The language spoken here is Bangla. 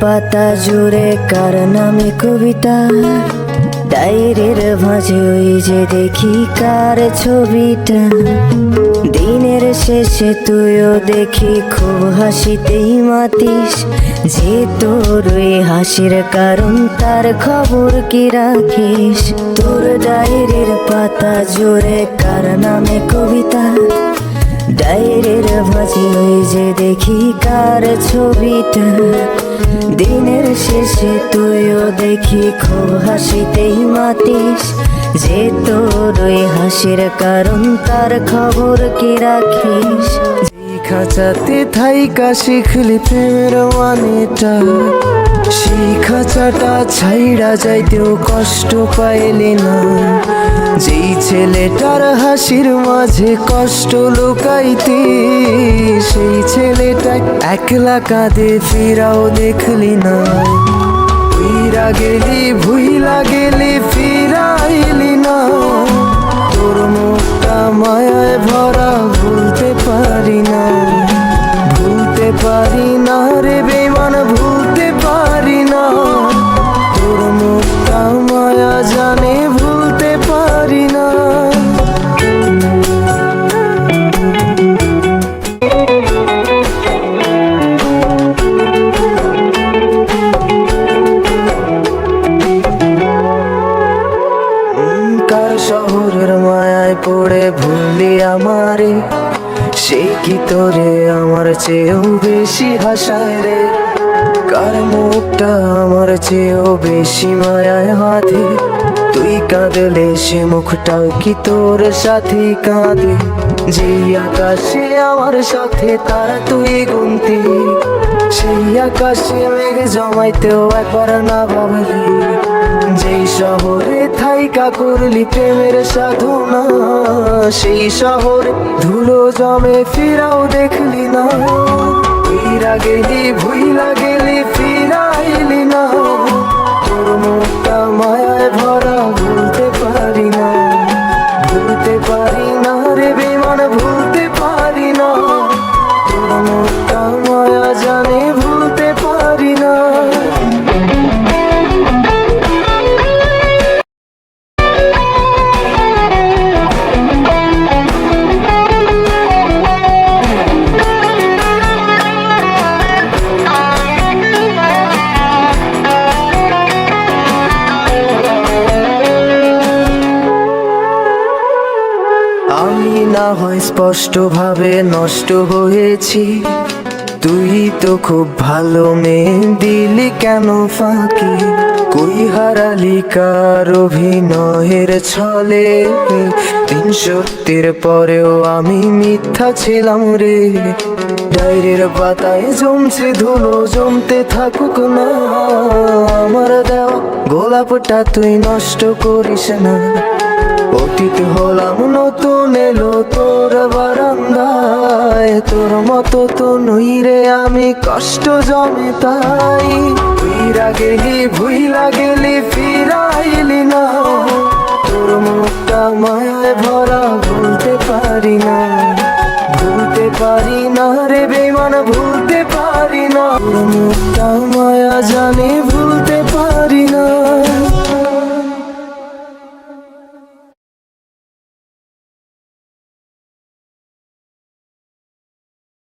পাতা জুড়ে কার নামে কবিতা, ডায়েরির ভাঁজে ওই যে দেখি কার ছবিটা। দিনের শেষে তুইও দেখি খুব হাসিতেই মাতিস, যে তোর ওই হাসির কারণ তার খবর কি রাখিস। তোর ডায়েরির পাতা জুড়ে কার নামে কবিতা, ডায়েরির ভাঁজে ওই যে দেখি কার ছবিটা। দিনের শেষে তুইও দেখি খুব হাসিতেই মাতিস, যে তোর ওই হাসির কারণ তার খবর কি রাখিস। খাঁচাতে থাইকা শিখলি প্রেমের মানেটা, সেই খাঁচাটা ছাইড়া যাইতেও কষ্ট পাইলি না। যেই ছেলেটার হাসির মাঝে কষ্ট লুকাইতি, সেই ছেলেটা একলা কাঁদে ফিরাও দেখলি না। ফিরা গেলি ভুইলা গেলি ফিরাইলি না, তোর মুখটা মায়ায় ভরা ভুলতে পারি না। ভুলতে পারি না রে বেমান, ভুলতে পারি না। তোর মুখটা মায়া জানে ভুলতে পারি না। কার শহরের মায়ায় পড়ে ভুললি আমারে, সে কি তোরে আমার চেয়েও বেশি হাসায় রে। কার মুখটা আমার চেয়েও বেশি মায়ায় হাতে, তুই কাঁদলে সে মুখটাও কি তোর সাথে কাঁদে। যেই আকাশে আমার সাথে তারা তুই গুনতি, সেই আকাশে মেঘ জমাইতেও একবার না ভাবলি। যেই শহরে থাইকা করলি প্রেমের সাধনা, সেই শহরে ধুলো জমে ফিরাও দেখলি না। ফিরা গেলি ভুইলা গেলি ফিরাইলি না, তোর মুখটা মায়ায় ভরা ভুলতে পারি না। ভুলতে পারি না রে বেমান, ভুলতে পারি না। তোর মুখটা মায়া জানে ভুলতে পারি না। আমি না হয় স্পষ্ট ভাবে নষ্ট হয়েছি, তুই তো খুব ভালো মেয়ে, দিলি কেন ফাঁকি। কই হারালি কার অভিনয়ের ছলে, তিন সত্যের পরেও আমি মিথ্যা ছিলাম রে। ডায়েরির পাতায় জমছে ধুলো, জমতে থাকুক না। আমার দেওয়া গোলাপটা তুই নষ্ট করিস না। অতীত হলাম নতুন এলো তোর বারান্দায়, তোর মতো তো নই রে আমি, কষ্ট জমে তাই। ফিরা গেলি ভুইলা গেলি ফির